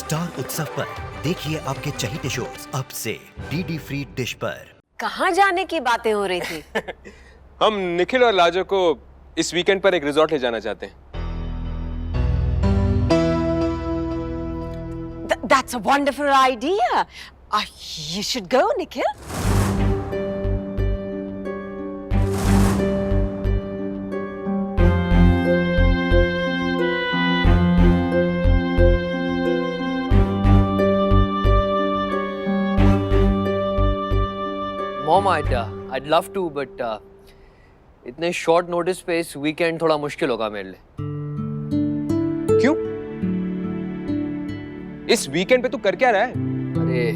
Star उत्सव पर देखिए आपके चहीते शोज अब से डीडी फ्री डिश पर। कहाँ जाने की बातें हो रही थी? हम निखिल और लाजो को इस वीकेंड पर एक रिजॉर्ट ले जाना चाहते हैं। That's a wonderful idea. You should go, Nikhil. Mom, I'd love to, but इतने short notice पे इस weekend थोड़ा मुश्किल होगा मेरे लिए। क्यों? इस वीकेंड पे तू कर क्या रहा है? अरे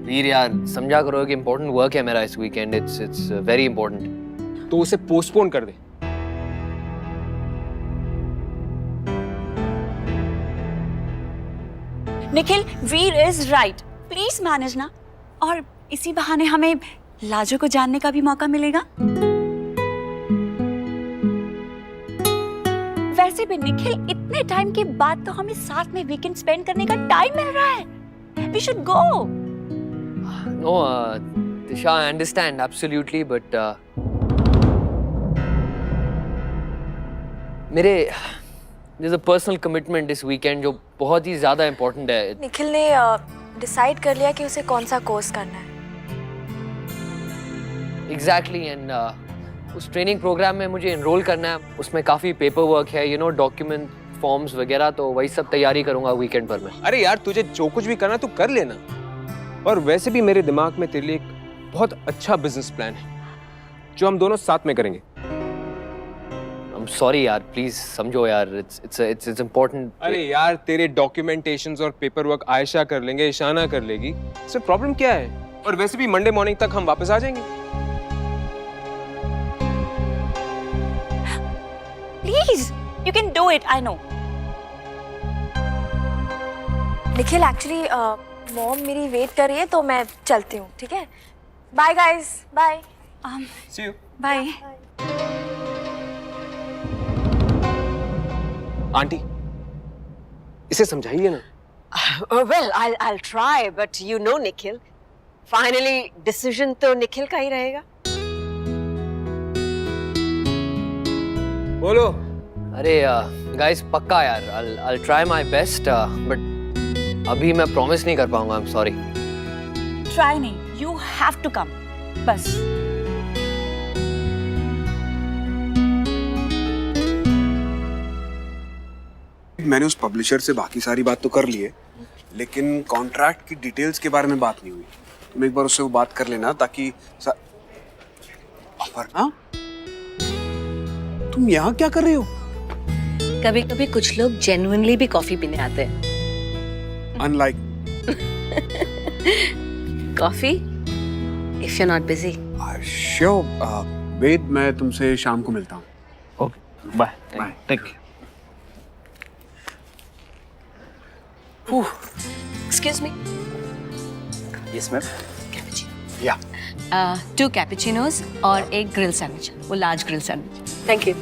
वीर यार, समझा करो कि important work है मेरा इस weekend. It's very important. तो उसे पोस्टपोन कर दे। निखिल, वीर इज राइट, प्लीज मैनेज ना। और इसी बहाने हमें लाजो को जानने का भी मौका मिलेगा। वैसे भी निखिल, इतने टाइम के बाद तो हमें साथ में वीकेंड स्पेंड करने का टाइम मिल रहा है। We should go. No, Tisha, I understand absolutely, but मेरे there's a personal commitment this weekend जो बहुत ही ज़्यादा important है। निखिल ने डिसाइड कर लिया कि उसे कौन सा कोर्स करना है। Exactly, and उस ट्रेनिंग प्रोग्राम में मुझे एनरोल करना है। उसमें काफ़ी पेपर वर्क है, डॉक्यूमेंट फॉर्म्स वगैरह, तो वही सब तैयारी करूंगा वीकेंड पर मैं। अरे यार, तुझे जो कुछ भी करना तू कर लेना। और वैसे भी मेरे दिमाग में तेरे लिए एक बहुत अच्छा बिजनेस प्लान है जो हम दोनों साथ में करेंगे। I'm sorry यार, प्लीज समझो यार, it's important। अरे यार, तेरे डॉक्यूमेंटेशंस और पेपर वर्क आयशा कर लेंगे, ईशाना कर लेगी, इसमें प्रॉब्लम क्या है? और वैसे भी मंडे मॉर्निंग तक हम वापस आ जाएंगे। Please, you can do it. I know. Nikhil, actually mom मेरी वेट कर रही है तो मैं चलती हूँ, ठीक है? Bye guys, bye. See you. Bye. Aunty, इसे समझाइए ना। Well, I'll try, but Nikhil, finally decision तो निखिल का ही रहेगा। बोलो। अरे गाइस, पक्का यार, I'll try my best, but अभी मैं प्रॉमिस नहीं कर पाऊंगा। I'm sorry। Try नहीं, you have to come. बस। मैंने उस पब्लिशर से बाकी सारी बात तो कर ली है, लेकिन कॉन्ट्रैक्ट की डिटेल्स के बारे में बात नहीं हुई। तुम एक बार उससे वो बात कर लेना ताकि अपर्णा, तुम यहाँ क्या कर रहे हो? कभी कभी कुछ लोग जेन्युइनली भी कॉफी पीने आते हैं। Unlike coffee, if you not busy. Sure, Ved, मैं तुमसे शाम को मिलता हूँ। Okay, bye bye, take care. Excuse me. Yes ma'am. Yeah 2 cappuccinos और एक ग्रिल सैंडविच, वो large grill sandwich. Thank you.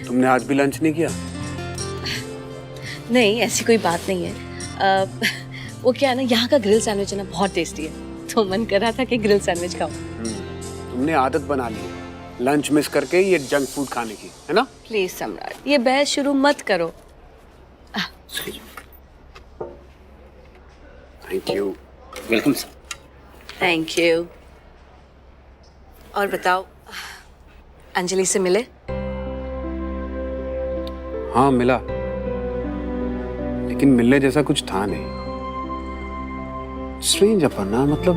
तुमने आज भी लंच नहीं किया? नहीं, ऐसी कोई बात नहीं है। वो क्या है ना, यहाँ का ग्रिल सैंडविच है ना, बहुत टेस्टी है, तो मन कर रहा था कि ग्रिल सैंडविच खाऊं। तुमने आदत बना ली है लंच मिस करके ये जंक फूड खाने की, है ना? प्लीज सम्राट, ये बहस शुरू मत करो। Thank you. Welcome sir. Thank you. और बताओ, अंजलि से मिले? हाँ, मिला, लेकिन मिलने जैसा कुछ था नहीं। स्ट्रेंज अपर्णा, मतलब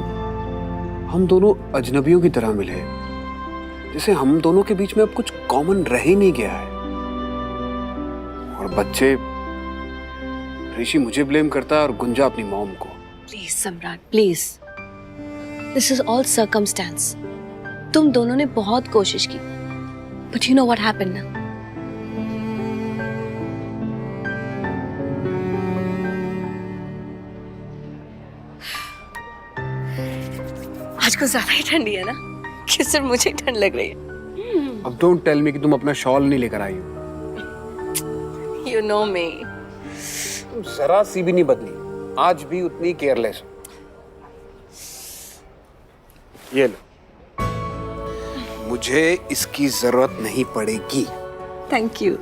हम दोनों अजनबियों की तरह मिले, जैसे हम दोनों के बीच में अब कुछ कॉमन रह ही नहीं गया है। और बच्चे, ऋषि मुझे ब्लेम करता है और गुंजा अपनी मॉम को। प्लीज सम्राट, please, this is all circumstance. तुम दोनों ने बहुत कोशिश की, but you know what happened ना। आज कुछ ज्यादा ही ठंडी है ना, कि सिर्फ मुझे ही ठंड लग रही है। अब डोंट टेल मी कि तुम अपना शॉल नहीं लेकर आई हो। You know me. तुम जरा सी भी नहीं बदली, आज भी उतनी केयरलेस हो। ये लो, मुझे इसकी जरूरत नहीं पड़ेगी। Thank you.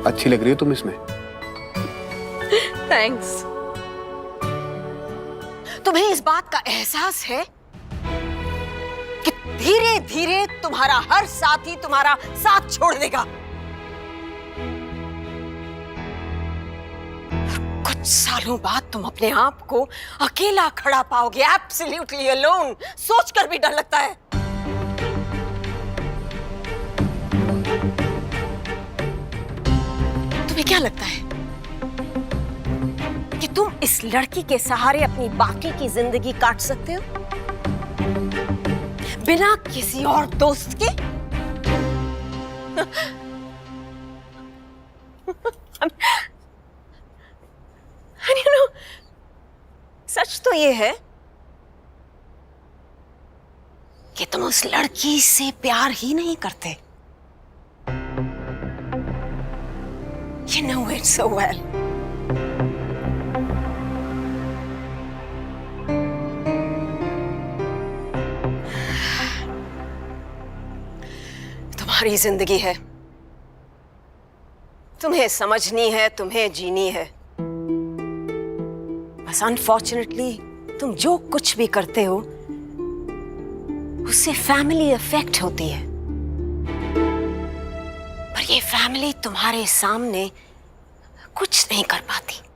अच्छी लग रही हो तुम इसमें। थैंक्स। तुम्हें इस बात का एहसास है कि धीरे धीरे तुम्हारा हर साथी तुम्हारा साथ छोड़ देगा। कुछ सालों बाद तुम अपने आप को अकेला खड़ा पाओगे, एब्सोल्युटली अलोन। सोचकर भी डर लगता है। तुम्हें क्या लगता है कि तुम इस लड़की के सहारे अपनी बाकी की जिंदगी काट सकते हो बिना किसी और दोस्त के? And you know, सच तो ये है कि तुम उस लड़की से प्यार ही नहीं करते। You know it so well. तुम्हारी जिंदगी है, तुम्हें समझनी है, तुम्हें जीनी है। बस अनफॉर्चुनेटली तुम जो कुछ भी करते हो उससे फैमिली अफेक्ट होती है। पर ये फैमिली तुम्हारे सामने कुछ नहीं कर पाती।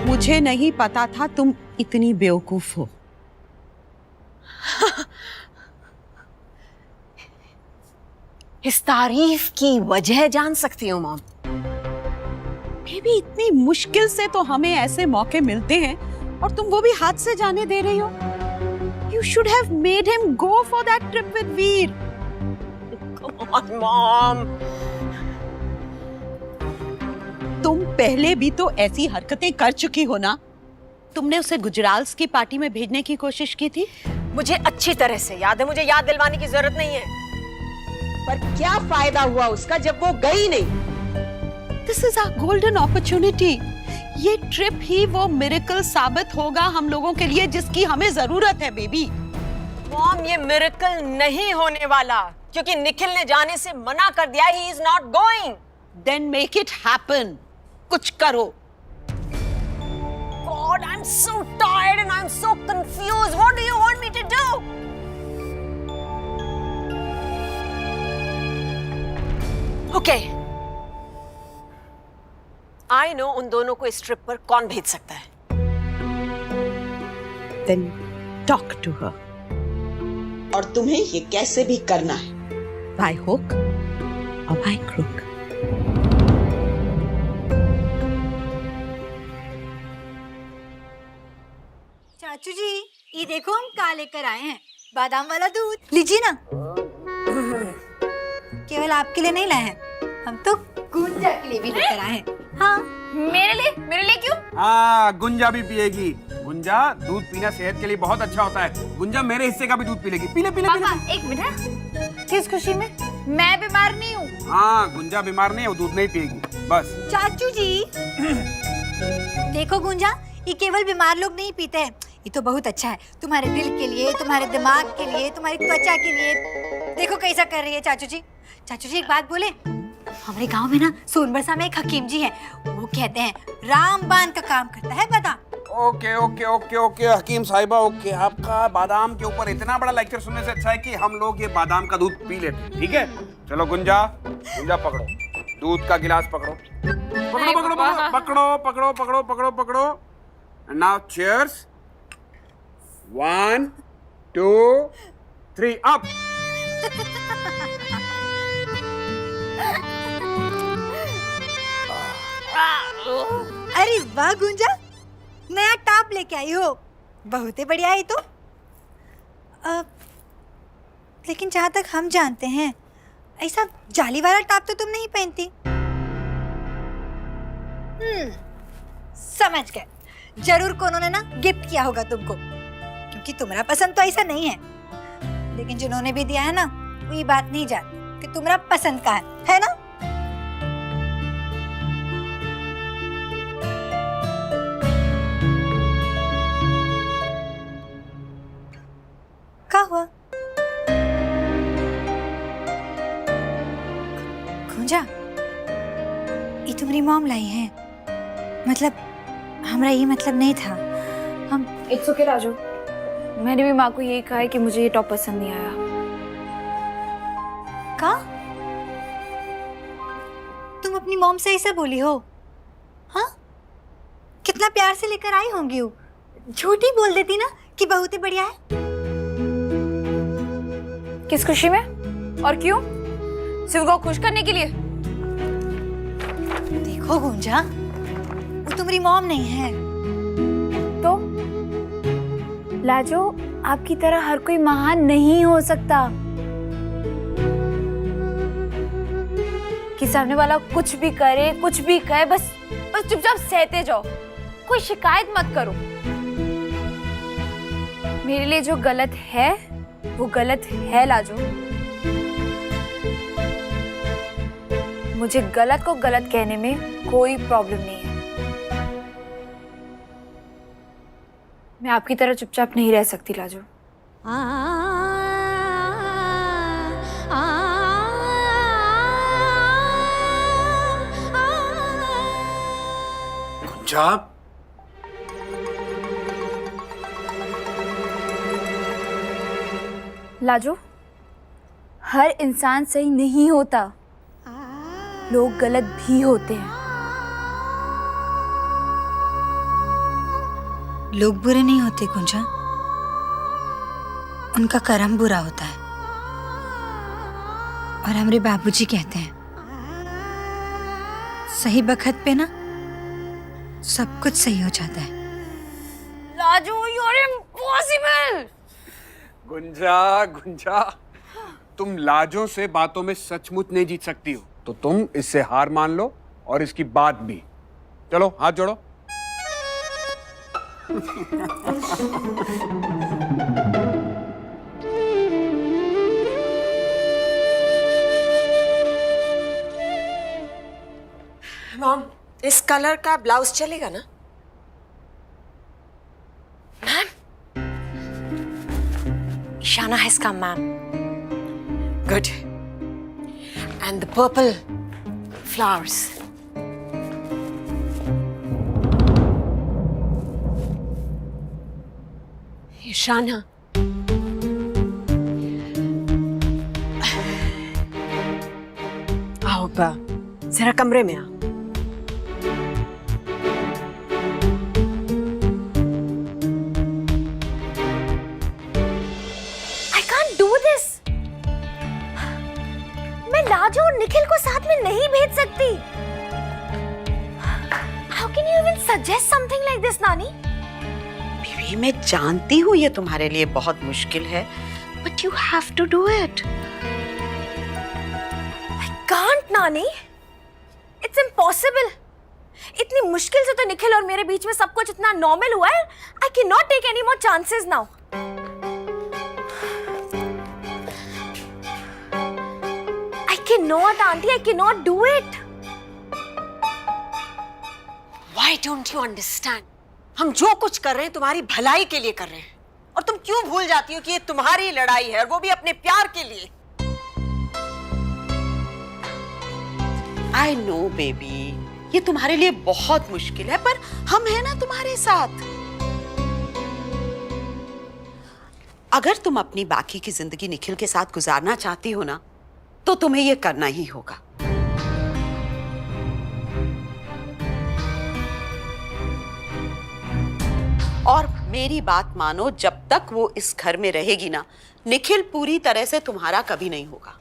मुझे नहीं पता था तुम इतनी बेवकूफ हो। इस तारीफ की वजह जान सकती हूँ मॉम? बेबी, इतनी मुश्किल से तो हमें ऐसे मौके मिलते हैं और तुम वो भी हाथ से जाने दे रही हो। You should have made him go for that trip with Veer. Come on, mom. तुम पहले भी तो ऐसी हरकतें कर चुकी हो ना। तुमने उसे गुजराल्स की पार्टी में भेजने की कोशिश की थी। मुझे अच्छी तरह से याद है, मुझे याद दिलवाने की जरूरत नहीं है। पर क्या फायदा हुआ उसका जब वो गई नहीं? This is our golden opportunity। ये ट्रिप ही वो मिरेकल साबित होगा हम लोगों के लिए जिसकी हमें जरूरत है बेबी। मॉम, ये मिरेकल नहीं होने वाला क्योंकि निखिल ने जाने से मना कर दिया। He is not going। Then make it happen। कुछ करो। God, I'm so tired and I'm so confused. What do you want me to do? Okay. I know उन दोनों को इस ट्रिप पर कौन भेज सकता है। Then talk to her। और तुम्हें ये कैसे भी करना है। By hook or by crook। चाचू जी, ये देखो हम क्या लेकर आए हैं। बादाम वाला दूध लीजिए ना। केवल आपके लिए नहीं लाए हैं, हम तो गुंजा के लिए भी लेकर आए हैं। हाँ, मेरे लिए क्यों? हाँ, गुंजा भी पिएगी। गुंजा दूध पीना सेहत के लिए बहुत अच्छा होता है। गुंजा मेरे हिस्से का भी दूध पी लेगी। पी ले। पापा, एक मिनट। किस खुशी में? मैं बीमार नहीं हूँ। हाँ, गुंजा बीमार नहीं है, वो दूध नहीं पिएगी बस। चाचू जी देखो गुंजा, ये केवल बीमार लोग नहीं पीते हैं। ये तो बहुत अच्छा है तुम्हारे दिल के लिए, तुम्हारे दिमाग के लिए, तुम्हारी त्वचा के लिए। देखो कैसा कर रही है चाचू जी। चाचू जी एक बात बोले, हमारे गांव में ना सोनबरसा में एक हकीम जी हैं। वो कहते हैं रामबाण का काम करता है बादाम। ओके हकीम साहिबा, ओके। आपका बादाम के ऊपर इतना बड़ा लेक्चर सुनने से अच्छा है कि हम लोग ये बादाम का दूध पी लेते। ठीक है, चलो गुंजा पकड़ो, दूध का गिलास पकड़ो। पकड़ो। Now cheers. 1 2 3 अप। अरे वाह गुंजा, नया टॉप लेके आई हो। बहुत ही बढ़िया है तो। लेकिन जहाँ तक हम जानते हैं ऐसा जाली वाला टॉप तो तुम नहीं पहनती। समझ गए, जरूर कोनो ने ना गिफ्ट किया होगा तुमको, क्योंकि तुम्हारा पसंद तो ऐसा नहीं है। लेकिन जिन्होंने भी दिया है ना, वो ये बात नहीं जानते कि तुम्हारा पसंद का है ना? क्या हुआ गुंजा? ये तुम्हारी मॉम लाई है? मतलब हमारा ये मतलब नहीं था। हम इट्स ओके राजू, मैंने भी माँ को यही कहा है कि मुझे ये टॉप पसंद नहीं आया। का? तुम अपनी मॉम से ऐसा बोली हो? हाँ, कितना प्यार से लेकर आई होंगी वो। झूठी बोल देती ना कि बहुत ही बढ़िया है। किस खुशी में और क्यों? सिर्फ को खुश करने के लिए? देखो गुंजा, वो तुम्हारी मॉम नहीं है। तो लाजो, आपकी तरह हर कोई महान नहीं हो सकता। कि सामने वाला कुछ भी करे, कुछ भी कहे, बस चुपचाप सहते जाओ, कोई शिकायत मत करो। मेरे लिए जो गलत है वो गलत है लाजो। मुझे गलत को गलत कहने में कोई प्रॉब्लम नहीं है। मैं आपकी तरह चुपचाप नहीं रह सकती लाजो। गुंजा, लाजो, हर इंसान सही नहीं होता, लोग गलत भी होते हैं। लोग बुरे नहीं होते गुंजा, उनका कर्म बुरा होता है। और हमारे बाबूजी कहते हैं, सही वक्त पे ना सब कुछ सही हो जाता है। Lajo, you are impossible. Gunja, Gunja, तुम लाजो से बातों में सचमुच नहीं जीत सकती हो, तो तुम इससे हार मान लो और इसकी बात भी। चलो हाथ जोड़ो। मॉम, इस कलर का ब्लाउज चलेगा ना? मैम, ईशाना है इसका ma'am. Good. And the purple flowers. Ishana, आओ बा, जरा कमरे में आ। लाजो और निखिल को साथ में नहीं भेज सकती। How can you even suggest something like this, नानी? बीबी, मैं जानती हूँ ये तुम्हारे लिए बहुत मुश्किल है, but you have to do it. I can't, नानी. It's impossible. इतनी मुश्किल से तो निखिल और मेरे बीच में सब कुछ इतना नॉर्मल हुआ है। I cannot take any more chances now. I cannot, auntie. I cannot do it. Why don't you understand? हम जो कुछ कर रहे हैं तुम्हारी भलाई के लिए कर रहे हैं, और तुम क्यों भूल जाती हो कि ये तुम्हारी लड़ाई है, और वो भी अपने प्यार के लिए। I know, baby. ये तुम्हारे लिए बहुत मुश्किल है, पर हम हैं ना तुम्हारे साथ। अगर तुम अपनी बाकी की जिंदगी निखिल के साथ गुजारना चाहती हो ना, तो तुम्हें ये करना ही होगा। और मेरी बात मानो, जब तक वो इस घर में रहेगी ना, निखिल पूरी तरह से तुम्हारा कभी नहीं होगा।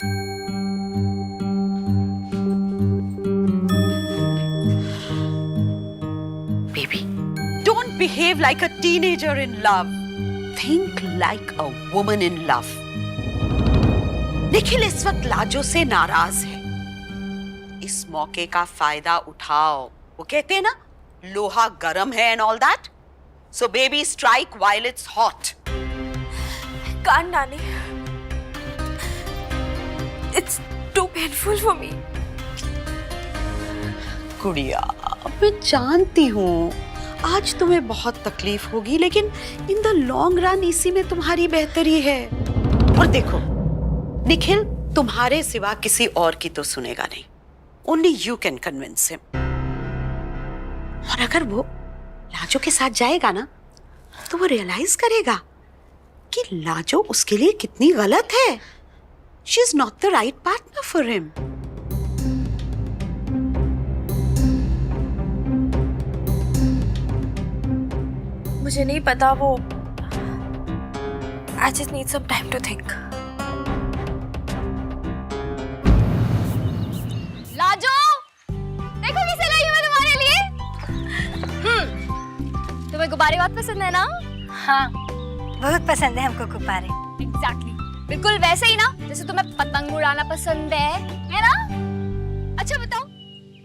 Baby, don't behave like a teenager in love. Think like a woman in love. Nikhil इस वक्त लाजो से नाराज है। इस मौके का फायदा उठाओ। वो कहते हैं ना, लोहा गरम है and all that. So baby strike while it's hot. Can't, Nani. It's too painful for me. गुड़िया, मैं जानती हूँ आज तुम्हें बहुत तकलीफ होगी, लेकिन इन द लॉन्ग रन इसी में तुम्हारी बेहतरी है। और देखो, निखिल तुम्हारे सिवा किसी और की तो सुनेगा नहीं। Only you can convince him. और अगर वो लाजो के साथ जाएगा ना, तो वो रियलाइज करेगा कि लाजो उसके लिए कितनी गलत है। She is not the right partner for him. मुझे नहीं पता वो। I just need some time to think. Lajo, देखो किसे लाई हूँ मैं तुम्हारे लिए। तुम्हें गुब्बारे बहुत पसंद है ना? हाँ, बहुत पसंद है हमको गुब्बारे। Exactly. बिल्कुल वैसे ही ना जैसे तुम्हें पतंग उड़ाना पसंद है ना? अच्छा बताओ,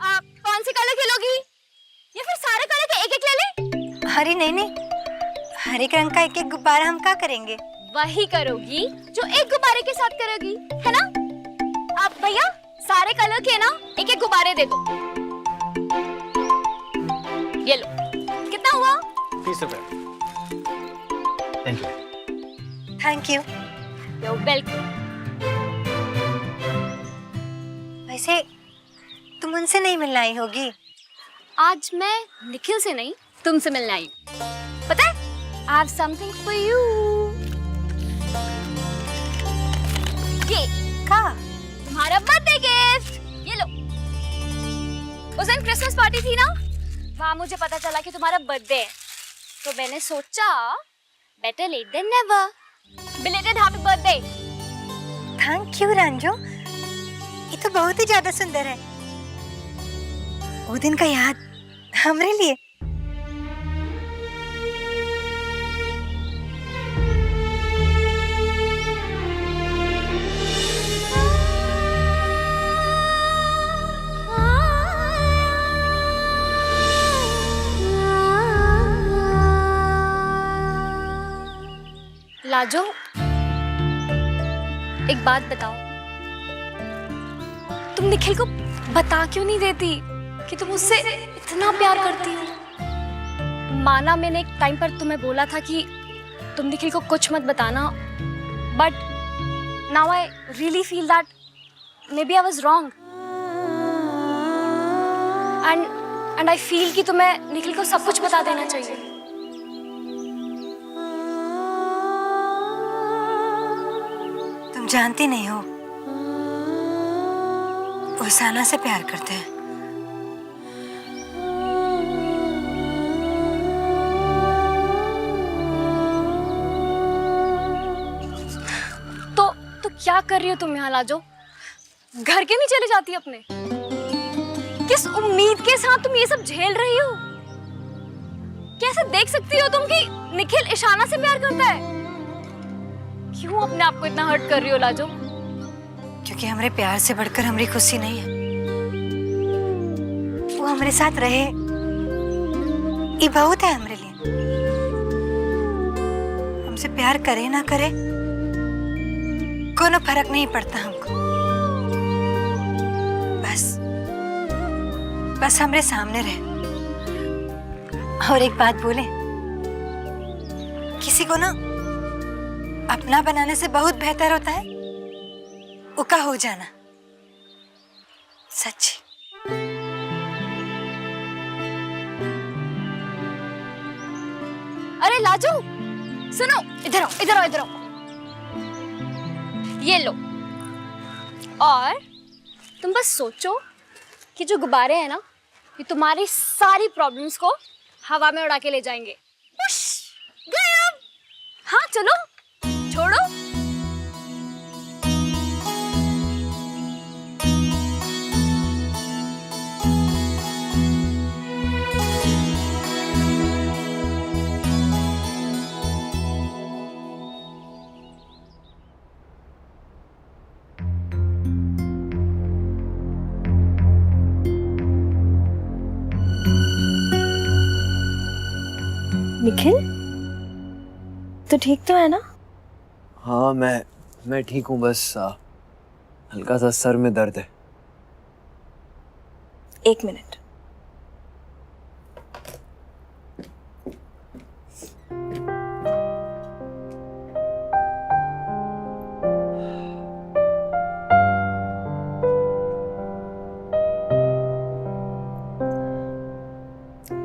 आप कौन सी कलर खेलोगी? या फिर सारे कलर के एक-एक ले ले? अरे नहीं, हर एक रंग का एक एक गुब्बारा हम क्या करेंगे? वही करोगी जो एक गुब्बारे के साथ करोगी, है ना? आप भैया सारे कलर के ना एक एक गुब्बारे दे दो। ये लो, कितना हुआ? 30 रुपए। Thank you. Thank you. You're welcome. वैसे तुम उनसे नहीं मिलने आई होगी? आज मैं निखिल से नहीं तुमसे मिलने आई हूँ। पता है? I have something for you. ये का? तुम्हारा बर्थडे गिफ्ट। ये लो। उस दिन क्रिसमस पार्टी थी ना, वहाँ मुझे पता चला कि तुम्हारा बर्थडे है, तो मैंने सोचा better late than never. Belated happy birthday. Thank you Ranju, ये तो बहुत ही ज्यादा सुंदर है। वो दिन का याद हमरे लिए। लाजो, एक बात बताओ, तुम निखिल को बता क्यों नहीं देती कि तुम उससे इतना प्यार करती हो? माना मैंने एक टाइम पर तुम्हें बोला था कि तुम निखिल को कुछ मत बताना, but now I really feel that may be I was wrong and I feel कि तुम्हें निखिल को सब कुछ बता देना चाहिए। जानती नहीं हो, वो साना से प्यार करते हैं। तो क्या कर रही हो तुम यहाँ लाजो? घर के नहीं चले जाती अपने? किस उम्मीद के साथ तुम ये सब झेल रही हो? कैसे देख सकती हो तुम कि निखिल ईशाना से प्यार करता है? क्यों अपने आप को इतना हर्ट कर रही हो लाजो? क्योंकि हमारे प्यार से बढ़कर हमारी खुशी नहीं है। वो हमारे साथ रहे, ये बहुत है हमारे लिए। हमसे प्यार करे ना करे कोनो फर्क नहीं पड़ता हमको। बस हमारे सामने रहे। और एक बात बोले, किसी को ना अपना बनाने से बहुत बेहतर होता है उका हो जाना। सच्ची। अरे लाजो, सुनो, इधर आओ, इधर आओ, इधर आओ। ये लो, और तुम बस सोचो कि जो गुब्बारे हैं ना, ये तुम्हारी सारी प्रॉब्लम्स को हवा में उड़ा के ले जाएंगे। गायब। हाँ चलो, छोड़ो। निखिल, तो ठीक तो है ना? हाँ मैं ठीक हूँ, बस हल्का सा सर में दर्द है। 1 मिनट।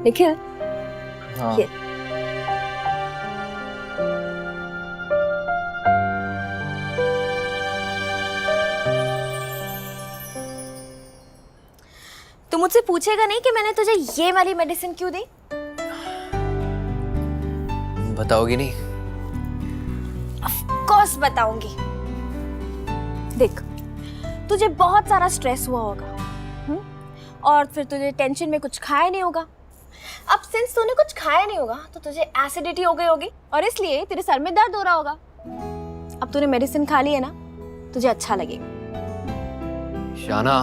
निखिल, हाँ ये तू मुझसे पूछेगा नहीं कि मैंने तुझे ये वाली मेडिसिन क्यों दी? बताओगी नहीं? ऑफ कोर्स बताऊंगी। देख, तुझे बहुत सारा स्ट्रेस हुआ होगा, और फिर तुझे टेंशन में कुछ खाया नहीं होगा। अब सिंस तूने कुछ खाया नहीं होगा तो तुझे एसिडिटी हो गई होगी और इसलिए तेरे सर में दर्द हो रहा होगा। अब तूने मेडिसिन खा ली है ना, तुझे अच्छा लगेगा। शाना,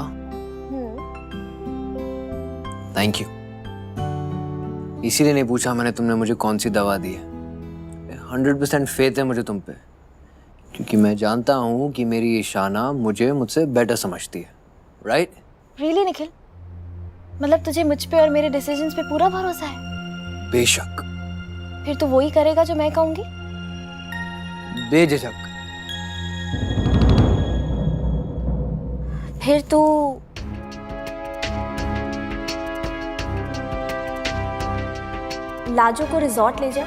थैंक यू। इसीलिए नहीं पूछा मैंने तुमने मुझे कौन सी दवा दी है। 100% फेथ है मुझे तुम पे, क्योंकि मैं जानता हूँ कि मेरी ये शाना मुझसे बेटर समझती है, राइट? रियली निखिल? मतलब तुझे मुझ पे और मेरे डिसीजंस पे पूरा भरोसा है? बेशक। फिर तू वही करेगा जो मैं कहूंगी? बेझिझक। फिर तू लाजो को रिजॉर्ट ले जा